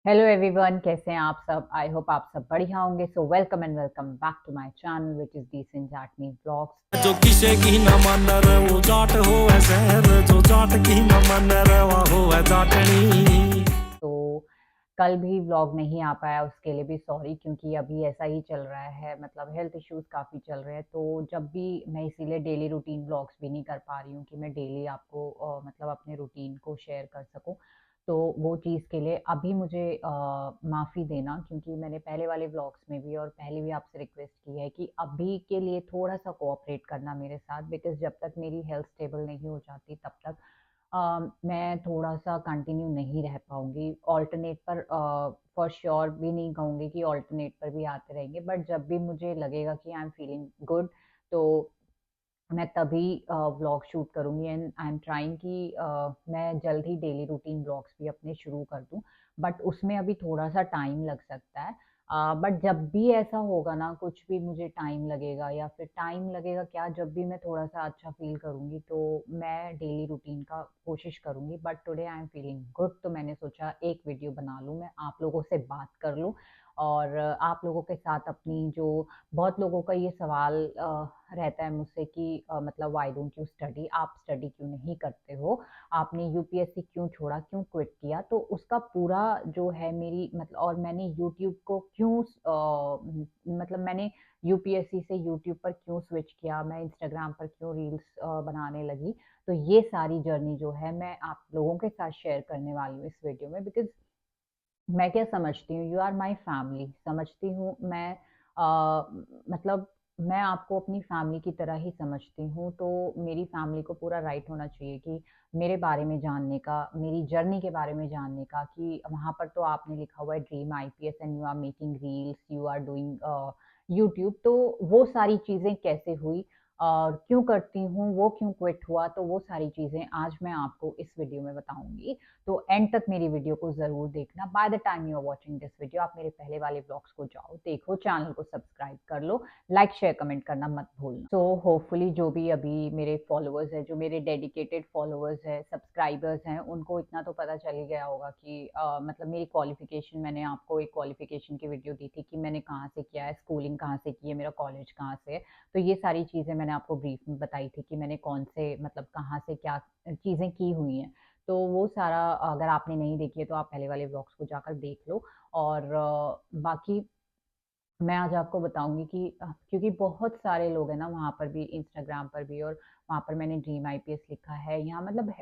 Hello everyone, कैसे हैं आप सब। आई होप आप सब बढ़िया होंगे। So welcome and welcome back to my channel which is decent Jatni vlogs. जो किसे की न मन रे वो जाट हो है शहर, जो जाट की न मन रे वो हो है जाटनी। तो कल भी व्लॉग नहीं आ पाया, उसके लिए भी सॉरी, क्योंकि अभी ऐसा ही चल रहा है, मतलब हेल्थ इश्यूज काफ़ी चल रहे हैं। तो जब भी मैं इसीलिए डेली रूटीन व्लॉग्स भी नहीं कर पा रही हूँ कि मैं डेली आपको मतलब अपने रूटीन को शेयर कर सकूँ। तो वो चीज़ के लिए अभी मुझे माफ़ी देना, क्योंकि मैंने पहले वाले व्लॉग्स में भी और पहले भी आपसे रिक्वेस्ट की है कि अभी के लिए थोड़ा सा कोऑपरेट करना मेरे साथ, बिकॉज़ जब तक मेरी हेल्थ स्टेबल नहीं हो जाती तब तक मैं थोड़ा-सा कंटिन्यू नहीं रह पाऊँगी। ऑल्टरनेट पर फॉर श्योर भी नहीं कहूँगी कि ऑल्टरनेट पर भी आते रहेंगे, बट जब भी मुझे लगेगा कि आई एम फीलिंग गुड, तो मैं तभी व्लॉग शूट करूँगी। एंड आई एम ट्राइंग कि मैं जल्द ही डेली रूटीन व्लॉग्स भी अपने शुरू कर दूँ, बट उसमें अभी थोड़ा-सा टाइम लग सकता है। बट जब भी ऐसा होगा ना, कुछ भी मुझे टाइम लगेगा या फिर टाइम लगेगा क्या, जब भी मैं थोड़ा-सा अच्छा फ़ील करूँगी, तो मैं डेली रूटीन का कोशिश करूँगी। But today I am feeling good, तो मैंने सोचा एक वीडियो बना लूँ, मैं आप लोगों से बात कर लूँ और आप लोगों के साथ अपनी जो बहुत लोगों का ये सवाल रहता है मुझसे कि मतलब व्हाई डोंट यू स्टडी, आप स्टडी क्यों नहीं करते हो, आपने यूपीएससी क्यों छोड़ा, क्यों क्विट किया। तो उसका पूरा जो है मेरी मतलब, और मैंने यूट्यूब को क्यों मतलब मैंने यूपीएससी से यूट्यूब पर क्यों स्विच किया, मैं इंस्टाग्राम पर क्यों रील्स बनाने लगी। तो ये सारी जर्नी जो है मैं आप लोगों के साथ शेयर करने वाली हूँ इस वीडियो में, बिकॉज मैं क्या समझती हूँ, यू आर माई फैमिली समझती हूँ मैं। मतलब मैं आपको अपनी फैमिली की तरह ही समझती हूँ, तो मेरी फैमिली को पूरा राइट होना चाहिए कि मेरे बारे में जानने का, मेरी जर्नी के बारे में जानने का, कि वहाँ पर तो आपने लिखा हुआ है dream IPS and you are making reels, you are doing YouTube. तो वो सारी चीज़ें कैसे हुई और क्यों करती हूँ, वो क्यों क्विट हुआ, तो वो सारी चीज़ें आज मैं आपको इस वीडियो में बताऊंगी। तो एंड तक मेरी वीडियो को ज़रूर देखना। By the time you are watching this video आप मेरे पहले वाले ब्लॉग्स को जाओ, देखो, चैनल को सब्सक्राइब कर लो, लाइक शेयर कमेंट करना मत भूलना। सो होपफुली जो भी अभी मेरे फॉलोअर्स हैं, जो मेरे डेडिकेटेड फॉलोअर्स हैं, सब्सक्राइबर्स हैं, उनको इतना तो पता चल ही गया होगा कि मतलब मेरी क्वालिफिकेशन, मैंने आपको एक क्वालिफिकेशन की वीडियो दी थी कि मैंने कहाँ से किया है, स्कूलिंग कहाँ से की है, मेरा कॉलेज कहाँ से है। तो ये सारी चीज़ें मैंने आपको ब्रीफ में बताई थी कि मैंने कौन से मतलब कहाँ से क्या चीज़ें की हुई हैं। तो वो सारा अगर आपने नहीं देखी है तो आप पहले वाले व्लॉग्स को जाकर देख लो। और बाकी मैं आज आपको बताऊँगी कि क्योंकि बहुत सारे लोग हैं ना वहाँ पर भी, इंस्टाग्राम पर भी, और वहाँ पर मैंने ड्रीम आईपीएस लिखा है, यहाँ मतलब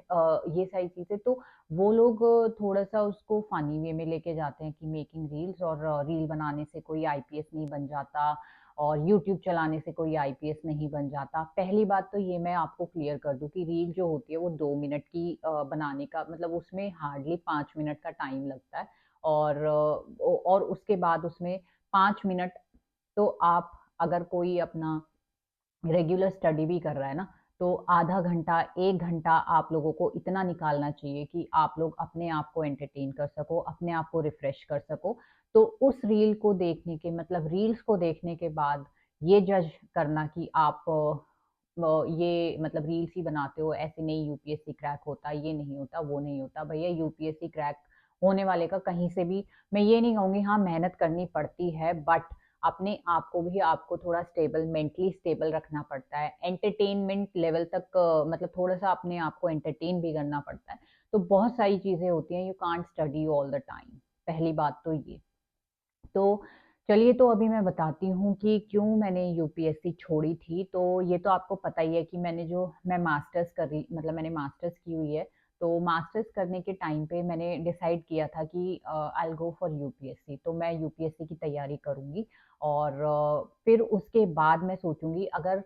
ये सारी चीज़ें, तो वो लोग थोड़ा-सा उसको फ़नी वे में लेके जाते हैं कि मेकिंग रील्स, और रील बनाने से कोई आईपीएस नहीं बन जाता और यूट्यूब चलाने से कोई आईपीएस नहीं बन जाता। पहली बात तो ये मैं आपको क्लियर कर दूँ कि रील जो होती है वो 2 मिनट की बनाने का मतलब उसमें हार्डली 5 मिनट का टाइम लगता है। और और उसके बाद उसमें 5 मिनट, तो आप अगर कोई अपना रेगुलर स्टडी भी कर रहा है ना, तो आधा घंटा, 1 घंटा आप लोगों को इतना निकालना चाहिए कि आप लोग अपने आप को एंटरटेन कर सको, अपने आप को रिफ्रेश कर सको। तो उस रील को देखने के मतलब रील्स को देखने के बाद ये जज करना कि आप ये मतलब रील्स ही बनाते हो, ऐसे नहीं यूपीएससी क्रैक होता, ये नहीं होता, वो नहीं होता। भैया यूपीएससी क्रैक होने वाले का कहीं से भी, मैं ये नहीं कहूँगी, हाँ, मेहनत करनी पड़ती है, बट अपने आप को भी आपको थोड़ा स्टेबल, मेंटली स्टेबल रखना पड़ता है। एंटरटेनमेंट लेवल तक मतलब थोड़ा-सा अपने आप को एंटरटेन भी करना पड़ता है। तो बहुत सारी चीज़ें होती हैं, you can't study all the time, पहली बात तो ये। तो चलिए, तो अभी मैं बताती हूँ कि क्यों मैंने यूपीएससी छोड़ी थी। तो ये तो आपको पता ही है कि मैं मास्टर्स कर रही, मतलब मैंने मास्टर्स की हुई है। तो मास्टर्स करने के टाइम पे मैंने डिसाइड किया था कि I will go for UPSC, तो मैं यूपीएससी की तैयारी करूँगी। और फिर उसके बाद मैं सोचूँगी, अगर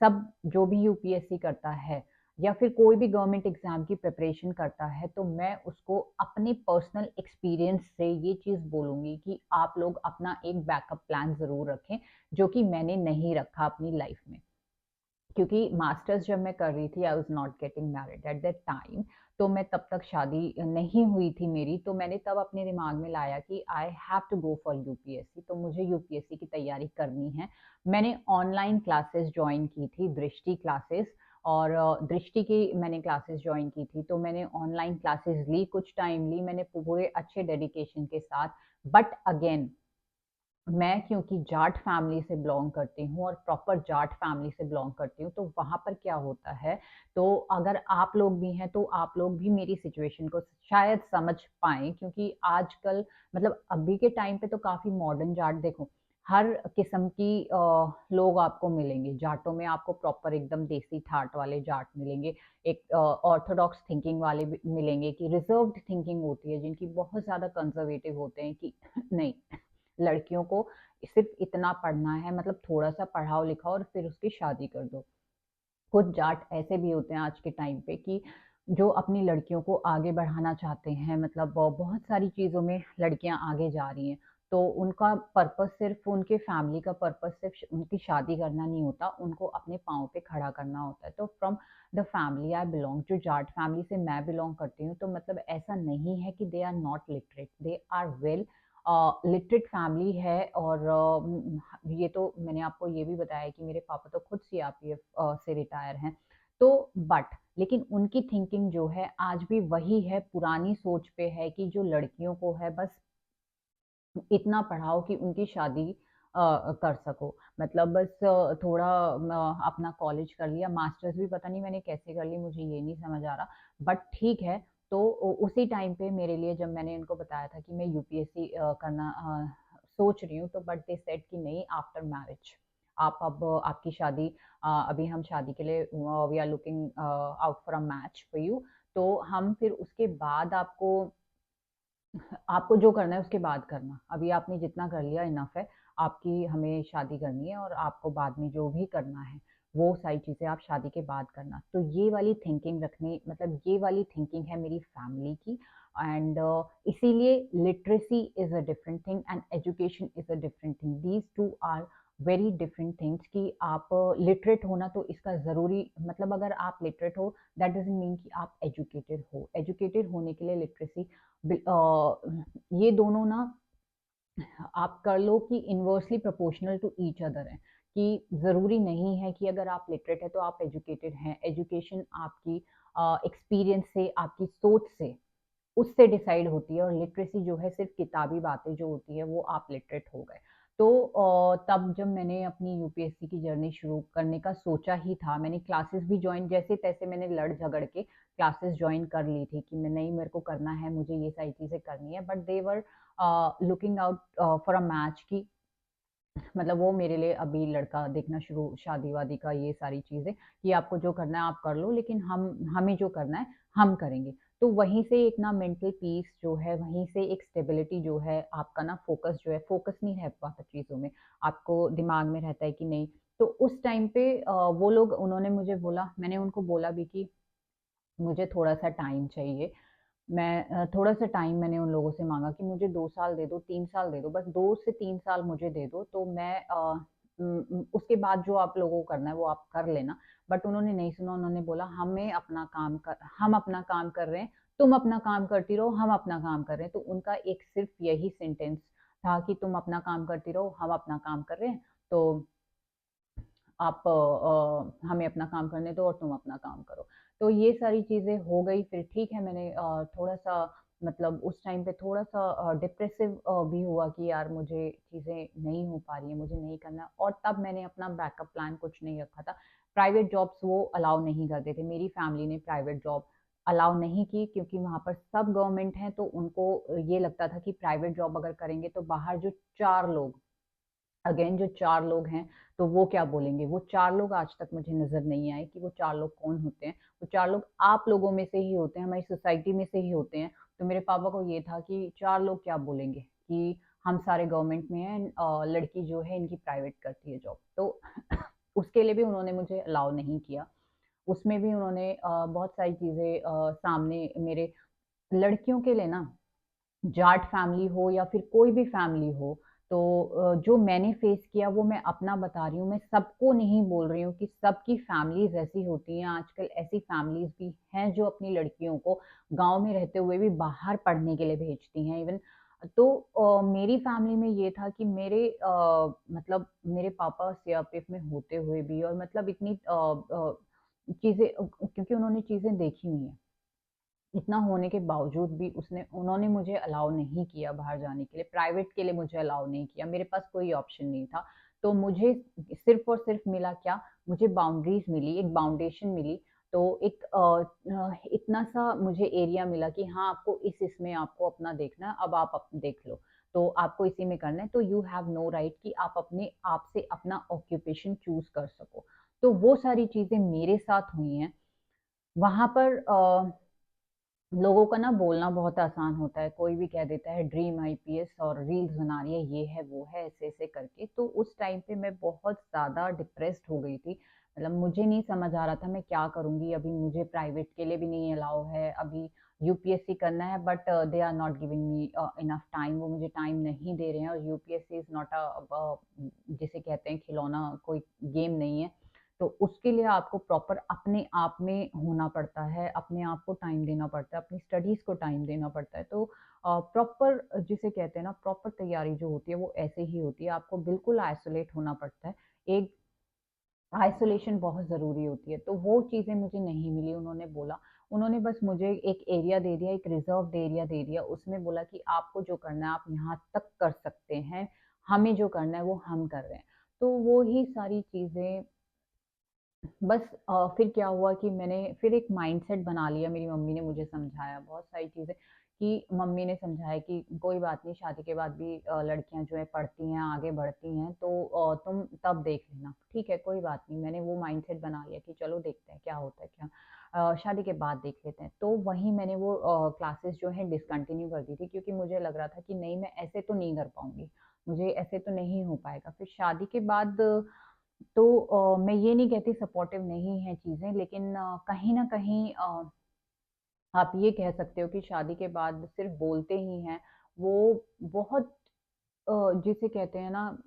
सब जो भी यूपीएससी करता है या फिर कोई भी गवर्नमेंट एग्जाम की प्रिपरेशन करता है, तो मैं उसको अपने पर्सनल एक्सपीरियंस से ये चीज़ बोलूँगी कि आप लोग अपना एक बैकअप प्लान ज़रूर रखें, जो कि मैंने नहीं रखा अपनी लाइफ में। क्योंकि मास्टर्स जब मैं कर रही थी, I was not getting married eight that time. तो मैं तब तक शादी नहीं हुई थी मेरी, तो मैंने तब अपने दिमाग में लाया कि I have to go for UPSC, तो मुझे यूपीएससी की तैयारी करनी है। मैंने ऑनलाइन क्लासेस जॉइन की थी, दृष्टि क्लासेस, और दृष्टि की मैंने क्लासेस जॉइन की थी, तो मैंने ऑनलाइन क्लासेस ली, कुछ टाइम ली मैंने पूरे अच्छे डेडिकेशन के साथ। बट अगेन मैं क्योंकि जाट फैमिली से बिलॉन्ग करती हूँ और प्रॉपर जाट फैमिली से बिलॉन्ग करती हूँ, तो वहाँ पर क्या होता है, तो अगर आप लोग भी हैं, तो आप लोग भी मेरी सिचुएशन को शायद समझ पाएँ, क्योंकि आजकल मतलब अभी के टाइम पे तो काफ़ी मॉडर्न जाट देखो, हर किस्म की लोग आपको मिलेंगे। जाटों में आपको प्रॉपर एकदम देसी ठाट वाले जाट मिलेंगे, एक ऑर्थोडॉक्स थिंकिंग वाले भी मिलेंगे कि रिज़र्व्ड थिंकिंग होती है, जिनकी बहुत ज़्यादा कंज़र्वेटिव होते हैं कि नहीं, लड़कियों को सिर्फ इतना पढ़ना है, मतलब थोड़ा सा पढ़ाओ लिखाओ और फिर उसकी शादी कर दो। कुछ जाट ऐसे भी होते हैं आज के टाइम पे कि जो अपनी लड़कियों को आगे बढ़ाना चाहते हैं, मतलब बहुत सारी चीज़ों में लड़कियां आगे जा रही हैं, तो उनका पर्पस सिर्फ उनके फैमिली का पर्पस सिर्फ उनकी शादी करना नहीं होता, उनको अपने पाँव पे खड़ा करना होता है। तो from the family I belong, जो जाट फैमिली से मैं बिलोंग करती हूँ, तो मतलब ऐसा नहीं है कि they are not literate, they are well literate family है। और ये तो मैंने आपको ये भी बताया कि मेरे पापा तो खुद सीआरपीएफ से रिटायर हैं। तो बट लेकिन उनकी थिंकिंग जो है आज भी वही है, पुरानी सोच पे है कि जो लड़कियों को है बस इतना पढ़ाओ कि उनकी शादी कर सको। मतलब बस थोड़ा अपना कॉलेज कर लिया, मास्टर्स भी पता नहीं मैंने कैसे कर ली, मुझे ये नहीं समझ आ रहा। बट ठीक है, तो उसी टाइम पे मेरे लिए जब मैंने इनको बताया था कि मैं यूपीएससी करना सोच रही हूँ, तो बट दे सेड कि नहीं, आफ्टर मैरिज आप अब आपकी शादी अभी हम शादी के लिए we are looking out for a match for you, तो हम फिर उसके बाद आपको आपको जो करना है उसके बाद करना। अभी आपने जितना कर लिया इनफ है। आपकी हमें शादी करनी है और आपको बाद में जो भी करना है, वो सारी चीज़ें आप शादी के बाद करना। तो ये वाली थिंकिंग रखनी, मतलब ये वाली थिंकिंग है मेरी फैमिली की। एंड इसीलिए literacy is a different thing and education is a different thing. These two are very different things कि आप लिटरेट होना तो इसका ज़रूरी मतलब अगर आप लिटरेट हो, दैट डज़न्ट मीन कि आप एजुकेटेड हो। एजुकेटेड होने के लिए लिटरेसी ये दोनों ना आप कर लो कि inversely proportional to each other है, कि ज़रूरी नहीं है कि अगर आप लिटरेट है तो आप एजुकेटेड हैं। एजुकेशन आपकी एक्सपीरियंस से, आपकी सोच से, उससे डिसाइड होती है। और लिटरेसी जो है सिर्फ किताबी बातें जो होती है, वो आप लिटरेट हो गए। तो तब जब मैंने अपनी यूपीएससी की जर्नी शुरू करने का सोचा ही था, मैंने क्लासेस भी ज्वाइन जैसे तैसे मैंने लड़ झगड़ के क्लासेस ज्वाइन कर ली थी कि मैं नहीं, मेरे को करना है, मुझे ये सारी चीज़ें करनी है। But they were looking out for a match की मतलब वो मेरे लिए अभी लड़का देखना शुरू, शादी वादी का ये सारी चीज़ें कि आपको जो करना है आप कर लो, लेकिन हमें जो करना है हम करेंगे। तो वहीं से एक ना मेंटल पीस जो है, वहीं से एक स्टेबिलिटी जो है, आपका ना फोकस जो है, फोकस नहीं रह पाता चीज़ों में, आपको दिमाग में रहता है कि नहीं। तो उस टाइम पे वो लोग उन्होंने मुझे बोला, मैंने उनको बोला भी कि मुझे थोड़ा-सा टाइम चाहिए। मैं थोड़ा-सा टाइम मैंने उन लोगों से माँगा कि मुझे 2 साल दे दो, 3 साल दे दो, बस 2 से 3 साल मुझे दे दो, तो मैं उसके बाद जो आप लोगों को करना है वो आप कर लेना। बट उन्होंने नहीं सुना, उन्होंने बोला हम अपना काम कर रहे हैं, तुम अपना काम करती रहो, हम अपना काम कर रहे हैं। तो उनका एक सिर्फ़ यही सेंटेंस था कि तुम अपना काम करती रहो, हम अपना काम कर रहे हैं, तो आप हमें अपना काम करने दो और तुम अपना काम करो। तो ये सारी चीज़ें हो गई, फिर ठीक है मैंने थोड़ा-सा मतलब उस टाइम पे थोड़ा-सा डिप्रेसिव भी हुआ कि यार मुझे चीज़ें नहीं हो पा रही हैं, मुझे नहीं करना, और तब मैंने अपना बैकअप प्लान कुछ नहीं रखा था। प्राइवेट जॉब्स वो अलाउ नहीं करते थे, मेरी फैमिली ने प्राइवेट जॉब अलाउ नहीं की, क्योंकि वहाँ पर सब गवर्नमेंट हैं, तो उनको ये लगता था कि प्राइवेट जॉब अगर करेंगे तो बाहर जो 4 लोग, अगेन जो 4 लोग हैं, तो वो क्या बोलेंगे? वो 4 लोग आज तक मुझे नज़र नहीं आए कि वो 4 लोग कौन होते हैं। वो 4 लोग आप लोगों में से ही होते हैं, हमारी सोसाइटी में से ही होते हैं। तो मेरे पापा को ये था कि 4 लोग क्या बोलेंगे कि हम सारे गवर्नमेंट में हैं, लड़की जो है इनकी प्राइवेट करती है जॉब। तो उसके लिए भी उन्होंने मुझे अलाउ नहीं किया। उसमें भी उन्होंने बहुत सारी चीज़ें सामने मेरे लड़कियों के लिए ना, जाट फैमिली हो या फिर कोई भी फैमिली हो, तो जो मैंने फेस किया वो मैं अपना बता रही हूँ, मैं सबको नहीं बोल रही हूँ कि सबकी फैमिलीज ऐसी होती हैं। आजकल ऐसी फैमिलीज भी हैं जो अपनी लड़कियों को गांव में रहते हुए भी बाहर पढ़ने के लिए भेजती हैं इवन। तो मेरी फैमिली में ये था कि मेरे मतलब मेरे पापा सीआरपीएफ में होते हुए भी, और मतलब इतनी चीज़ें क्योंकि उन्होंने चीज़ें देखी हुई हैं। इतना होने के बावजूद भी उसने उन्होंने मुझे अलाउ नहीं किया बाहर जाने के लिए, प्राइवेट के लिए मुझे अलाउ नहीं किया, मेरे पास कोई ऑप्शन नहीं था। तो मुझे सिर्फ़ और सिर्फ़ मिला क्या, मुझे बाउंड्रीज़ मिली, एक बाउंडेशन मिली, तो एक इतना-सा मुझे एरिया मिला कि हाँ, आपको इसमें आपको अपना देखना है, अब आप देख लो। तो आपको इसी में करना है, तो यू हैव नो राइट कि आप अपने आप से अपना ऑक्यूपेशन चूज़ कर सको। तो वो सारी चीज़ें मेरे साथ हुई हैं। वहाँ पर लोगों का ना बोलना बहुत आसान होता है, कोई भी कह देता है ड्रीम आईपीएस और रील्स बना रही है, ये है, वो है, ऐसे-ऐसे करके। तो उस टाइम पे मैं बहुत ज़्यादा डिप्रेस्ड हो गई थी। मतलब मुझे नहीं समझ आ रहा था मैं क्या करूँगी? अभी मुझे प्राइवेट के लिए भी नहीं अलाउ है, अभी यूपीएससी करना है but they are not giving me enough time, वो मुझे टाइम नहीं दे रहे हैं और यूपीएससी इज़ नॉट जिसे कहते हैं खिलौना, कोई गेम नहीं है। तो उसके लिए आपको प्रॉपर अपने आप में होना पड़ता है, अपने आप को टाइम देना पड़ता है, अपनी स्टडीज़ को टाइम देना पड़ता है। तो प्रॉपर जिसे कहते हैं ना प्रॉपर तैयारी जो होती है वो ऐसे ही होती है, आपको बिल्कुल आइसोलेट होना पड़ता है। एक आइसोलेशन बहुत ज़रूरी होती है, तो वो चीज़ें मुझे नहीं मिली, उन्होंने बोला उन्होंने बस मुझे एक एरिया दे दिया, एक रिज़र्व्ड एरिया दे दिया, उसमें बोला कि आपको जो करना है आप यहाँ तक कर सकते हैं, हमें जो करना है वो हम कर रहे हैं। तो वो ही सारी चीज़ें बस फिर क्या हुआ कि मैंने फिर एक माइंडसेट बना लिया, मेरी मम्मी ने मुझे समझाया बहुत सारी चीज़ें कि मम्मी ने समझाया कि कोई बात नहीं, शादी के बाद भी लड़कियां जो है पढ़ती हैं, आगे बढ़ती हैं, तो तुम तब देख लेना, ठीक है कोई बात नहीं। मैंने वो माइंडसेट बना लिया कि चलो देखते हैं क्या होता है, क्या शादी के बाद देख लेते हैं। तो वहीं मैंने वो क्लासेस जो है डिसकंटिन्यू कर दी थी, क्योंकि मुझे लग रहा था कि नहीं, मैं ऐसे तो नहीं कर पाऊंगी, मुझे ऐसे तो नहीं हो पाएगा। फिर शादी के बाद तो मैं ये नहीं कहती सपोर्टिव नहीं है चीज़ें, लेकिन कहीं न कहीं आप ये कह सकते हो कि शादी के बाद सिर्फ़ बोलते ही हैं, वो बहुत जिसे कहते हैं ना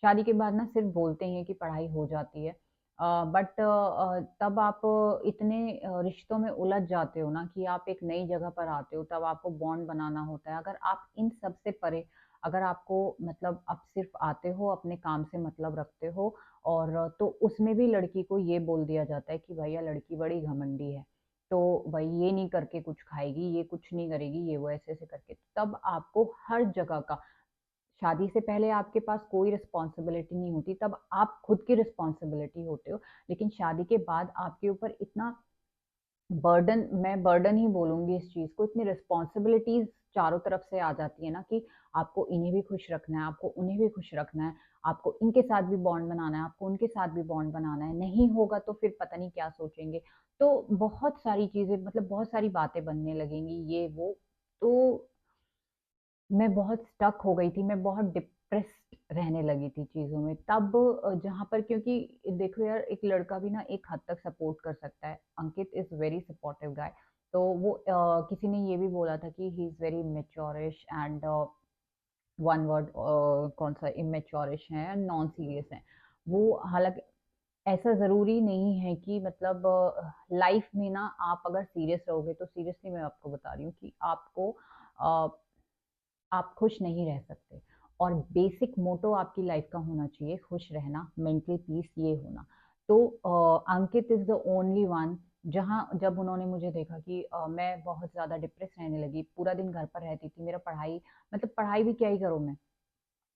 शादी के बाद ना सिर्फ़ बोलते ही हैं कि पढ़ाई हो जाती है। बट तब आप इतने रिश्तों में उलझ जाते हो ना कि आप एक नई जगह पर आते हो, तब आपको बॉन्ड बनाना होता है। अगर आप इन सब से परे अगर आपको मतलब आप सिर्फ़ आते हो, अपने काम से मतलब रखते हो और तो उसमें भी लड़की को ये बोल दिया जाता है कि भैया लड़की बड़ी घमंडी है। तो भाई ये नहीं करके कुछ खाएगी, ये कुछ नहीं करेगी, ये वो ऐसे-ऐसे करके। तब आपको हर जगह का शादी से पहले आपके पास कोई रिस्पॉन्सिबिलिटी नहीं होती, तब आप खुद की रिस्पॉन्सिबिलिटी होते हो। लेकिन शादी के बाद आपके ऊपर इतना बर्डन, मैं बर्डन ही बोलूँगी इस चीज़ को, इतनी रिस्पॉन्सिबिलिटीज़ चारों तरफ से आ जाती है ना कि आपको इन्हें भी खुश रखना है, आपको उन्हें भी खुश रखना है, आपको इनके साथ भी बॉन्ड बनाना है, आपको उनके साथ भी बॉन्ड बनाना है, नहीं होगा तो फिर पता नहीं क्या सोचेंगे। तो बहुत सारी चीज़ें मतलब बहुत सारी बातें बनने लगेंगी ये वो, तो मैं बहुत स्टक हो गई थी, मैं बहुत डिप्रेस्ड रहने लगी थी चीज़ों में। तब जहाँ पर क्योंकि देखो यार एक लड़का भी ना एक हद तक सपोर्ट कर सकता है। Ankit is very supportive guy. तो वो किसी ने ये भी बोला था कि he is very maturish and one word कौन-सा इमैच्योरिश है, नॉन सीरियस है। वो हालाँकि ऐसा ज़रूरी नहीं है कि मतलब लाइफ़ में ना आप अगर सीरियस रहोगे तो सीरियसली मैं आपको बता रही हूँ कि आपको अ आप खुश नहीं रह सकते और बेसिक मोटो आपकी लाइफ का होना चाहिए खुश रहना, मेंटल पीस ये होना। तो अंकित इज़ द ओनली वन जहाँ जब उन्होंने मुझे देखा कि मैं बहुत ज़्यादा डिप्रेस रहने लगी, पूरा दिन घर पर रहती थी, मेरा पढ़ाई मतलब पढ़ाई भी क्या ही करूँ मैं?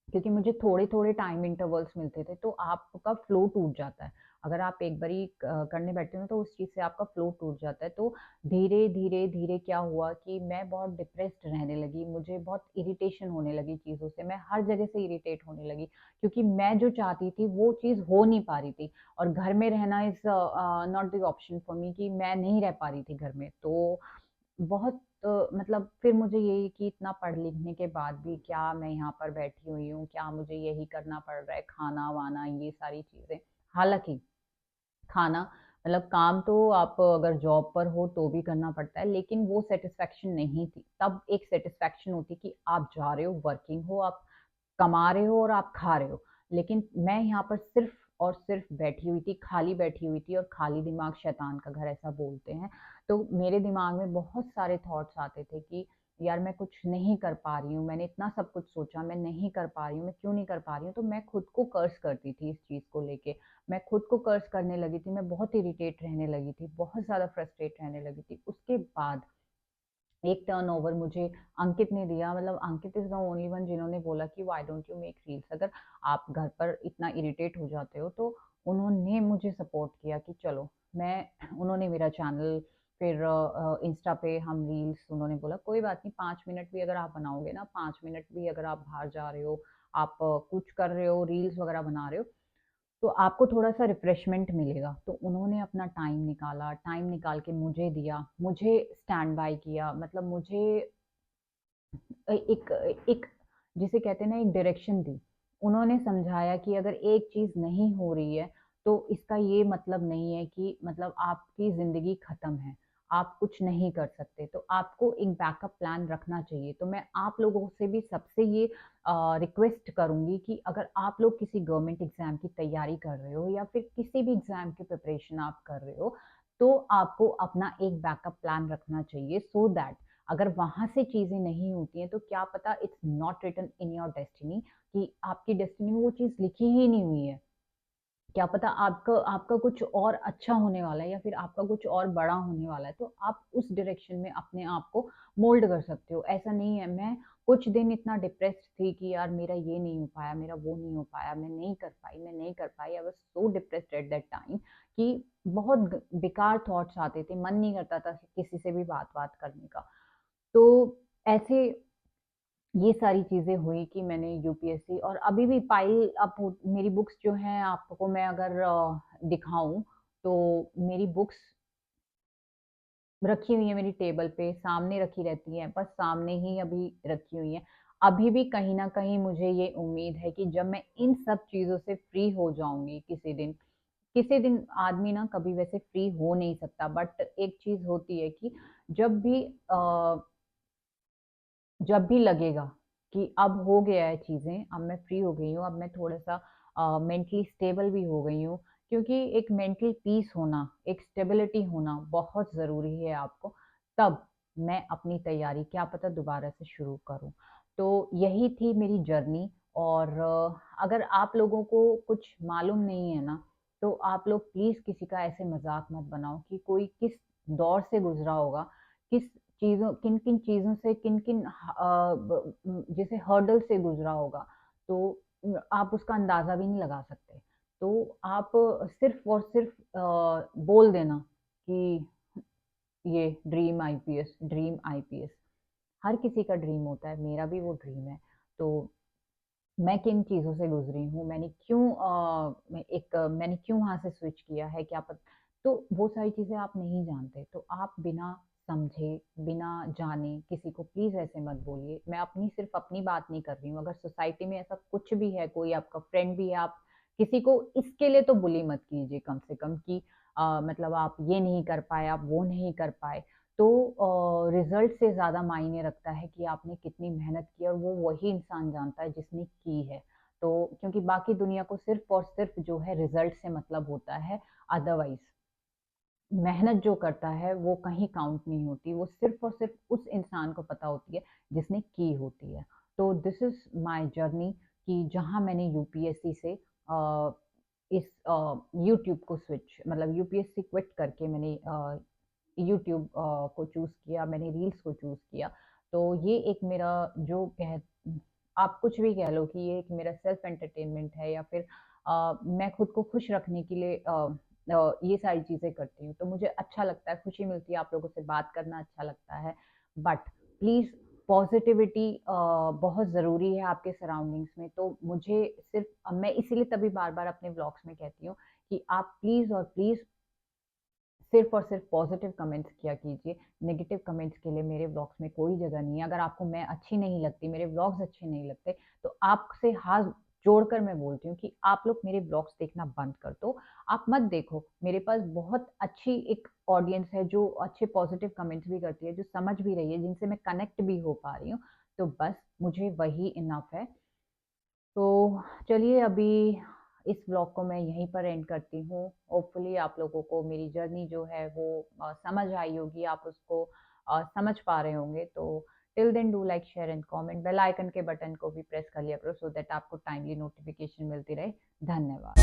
क्योंकि मुझे थोड़े-थोड़े टाइम इंटरवल्स मिलते थे, तो आपका फ्लो टूट जाता है। अगर आप एक बारी करने बैठते हो ना, तो उस चीज़ से आपका फ्लो टूट जाता है। तो धीरे, धीरे, धीरे क्या हुआ कि मैं बहुत डिप्रेस्ड रहने लगी, मुझे बहुत इरिटेशन होने लगी चीज़ों से, मैं हर जगह से इरिटेट होने लगी, क्योंकि मैं जो चाहती थी, वो चीज़ हो नहीं पा रही थी और घर में रहना is not the option for me कि मैं नहीं रह पा रही थी घर में। तो बहुत मतलब फिर मुझे यही कि इतना पढ़ लिखने के बाद भी क्या मैं यहाँ पर बैठी हुई हूँ, क्या मुझे यही करना पड़ रहा है, खाना-वाना ये सारी चीज़ें। हालाँकि खाना मतलब काम तो आप अगर जॉब पर हो तो भी करना पड़ता है, लेकिन वो सैटिस्फैक्शन नहीं थी। तब एक सैटिस्फैक्शन होती कि आप जा रहे हो, वर्किंग हो, आप कमा रहे हो और आप खा रहे हो। लेकिन मैं यहाँ पर सिर्फ़ और सिर्फ़ बैठी हुई थी, खाली बैठी हुई थी और खाली दिमाग शैतान का घर ऐसा बोलते हैं। तो मेरे दिमाग में बहुत सारे थॉट्स आते थे कि यार मैं कुछ नहीं कर पा रही हूँ, मैंने इतना सब कुछ सोचा, मैं नहीं कर पा रही हूँ, मैं क्यों नहीं कर पा रही हूँ? तो मैं खुद को कर्स करती थी इस चीज़ को लेके। मैं खुद को कर्स करने लगी थी, मैं बहुत इरिटेट रहने लगी थी, बहुत ज़्यादा फ्रस्ट्रेट रहने लगी थी। उसके बाद एक टर्नओवर मुझे अंकित ने दिया, मतलब अंकित इज़ द ओनली वन जिन्होंने बोला कि why don't you make reels? अगर आप घर पर इतना इरिटेट हो जाते हो तो उन्होंने मुझे सपोर्ट किया कि चलो मैं उन्होंने मेरा चैनल फिर इंस्टा पे हम रील्स, उन्होंने बोला कोई बात नहीं, 5 मिनट भी अगर आप बनाओगे ना, 5 मिनट भी अगर आप बाहर जा रहे हो, आप कुछ कर रहे हो, रील्स वगैरह बना रहे हो, तो आपको थोड़ा-सा रिफ्रेशमेंट मिलेगा। तो उन्होंने अपना टाइम निकाला, टाइम निकाल के मुझे दिया, मुझे स्टैंड बाय किया, मतलब मुझे एक एक जिसे कहते हैं ना, एक डायरेक्शन दी। उन्होंने समझाया कि अगर एक चीज़ नहीं हो रही है, तो इसका ये मतलब नहीं है कि मतलब आपकी ज़िंदगी ख़त्म है, आप कुछ नहीं कर सकते, तो आपको एक बैकअप प्लान रखना चाहिए। तो मैं आप लोगों से भी सबसे ये रिक्वेस्ट करूँगी कि अगर आप लोग किसी गवर्नमेंट एग्ज़ाम की तैयारी कर रहे हो या फिर किसी भी एग्ज़ाम की प्रिपरेशन आप कर रहे हो, तो आपको अपना एक बैकअप प्लान रखना चाहिए सो दैट अगर वहाँ से चीज़ें नहीं होती हैं, तो क्या पता it's not written in your destiny कि आपकी डेस्टिनी में वो चीज़ लिखी ही नहीं हुई है। क्या पता आपका आपका कुछ और अच्छा होने वाला है या फिर आपका कुछ और बड़ा होने वाला है, तो आप उस डायरेक्शन में अपने आप को मोल्ड कर सकते हो। ऐसा नहीं है, मैं कुछ दिन इतना डिप्रेस्ड थी कि यार मेरा ये नहीं हो पाया, मेरा वो नहीं हो पाया, मैं नहीं कर पाई, मैं नहीं कर पाई। I was so depressed at that time कि बहुत बेकार थॉट्स आते थे, मन नहीं करता था किसी से भी बात-वात करने का। तो ऐसे ये सारी चीज़ें हुई कि मैंने यूपीएससी, और अभी भी पाइल अप हो मेरी बुक्स जो हैं, आपको मैं अगर दिखाऊँ तो मेरी बुक्स रखी हुई है मेरी टेबल पे, सामने रखी रहती हैं, बस सामने ही अभी रखी हुई हैं। अभी भी कहीं न कहीं मुझे ये उम्मीद है कि जब मैं इन सब चीज़ों से फ्री हो जाऊँगी किसी दिन आदमी ना कभी वैसे फ्री हो नहीं सकता, बट एक चीज़ होती है कि जब भी जब भी लगेगा कि अब हो गया है चीज़ें, अब मैं फ्री हो गई हूँ, अब मैं थोड़ा-सा मेंटली स्टेबल भी हो गई हूँ, क्योंकि एक मेंटल पीस होना, एक स्टेबिलिटी होना बहुत ज़रूरी है आपको, तब मैं अपनी तैयारी क्या पता दोबारा से शुरू करूँ। तो यही थी मेरी जर्नी, और अगर आप लोगों को कुछ मालूम नहीं है ना, तो आप लोग प्लीज़ किसी का ऐसे मज़ाक मत बनाओ कि कोई किस दौर से गुज़रा होगा, किस किन-किन चीज़ों से किन-किन जैसे हर्डल से गुज़रा होगा, तो आप उसका अंदाज़ा भी नहीं लगा सकते। तो आप सिर्फ़ और सिर्फ़ बोल देना कि ये ड्रीम आईपीएस, हर किसी का ड्रीम होता है, मेरा भी वो ड्रीम है। तो मैं किन चीज़ों से गुज़री हूँ, मैंने क्यों वहाँ से स्विच किया है, क्या पत तो वो सारी चीज़ें आप नहीं जानते, तो आप बिना समझे, बिना जाने किसी को प्लीज़ ऐसे मत बोलिए। मैं सिर्फ़ अपनी बात नहीं कर रही हूँ, अगर सोसाइटी में ऐसा कुछ भी है, कोई आपका फ्रेंड भी है, आप किसी को इसके लिए तो बुली मत कीजिए कम से कम कि मतलब आप ये नहीं कर पाए, आप वो नहीं कर पाए। तो रिज़ल्ट से ज़्यादा मायने रखता है कि आपने कितनी मेहनत की है, और वो वही इंसान जानता है जिसने की है। तो क्योंकि बाकी दुनिया को सिर्फ़ और सिर्फ़ जो है रिज़ल्ट से मतलब होता है, अदरवाइज़ मेहनत जो करता है वो कहीं काउंट नहीं होती, वो सिर्फ़ और सिर्फ़ उस इंसान को पता होती है जिसने की होती है। तो दिस इज़ माय जर्नी कि जहाँ मैंने यूपीएससी से इस यूट्यूब को स्विच, मतलब यूपीएससी क्विट करके मैंने यूट्यूब को चूज़ किया, मैंने रील्स को चूज़ किया। तो ये एक मेरा जो कह आप कुछ भी कह लो कि ये एक मेरा सेल्फ एंटरटेनमेंट है, या फिर मैं खुद को खुश रखने के लिए ये सारी चीज़ें करती हूँ। तो मुझे अच्छा लगता है, खुशी मिलती है, आप लोगों से बात करना अच्छा लगता है। बट प्लीज़ पॉज़िटिविटी बहुत ज़रूरी है आपके सराउंडिंग्स में। तो मुझे सिर्फ़ मैं इसीलिए तभी बार-बार अपने व्लॉग्स में कहती हूँ कि आप प्लीज़ और प्लीज़ सिर्फ़ और सिर्फ़ पॉज़िटिव कमेंट्स किया कीजिए, नेगेटिव कमेंट्स के लिए मेरे व्लॉग्स में कोई जगह नहीं है। अगर आपको मैं अच्छी नहीं लगती, मेरे व्लॉग्स अच्छे नहीं लगते, तो आपसे हाथ जोड़कर मैं बोलती हूँ कि आप लोग मेरे व्लॉग्स देखना बंद कर दो। आप मत देखो, मेरे पास बहुत अच्छी एक ऑडियंस है जो अच्छे पॉज़िटिव कमेंट्स भी करती है, जो समझ भी रही है, जिनसे मैं कनेक्ट भी हो पा रही हूँ, तो बस मुझे वही इनफ है। तो चलिए अभी इस व्लॉग को मैं यहीं पर एंड करती हूँ। होपफुली आप लोगों को मेरी जर्नी जो है वो समझ आई होगी, आप उसको समझ पा रहे होंगे। तो till then do like, share and comment, bell icon के बटन को भी प्रेस कर लिया करो सो दैट आपको टाइमली नोटिफिकेशन मिलती रहे। धन्यवाद।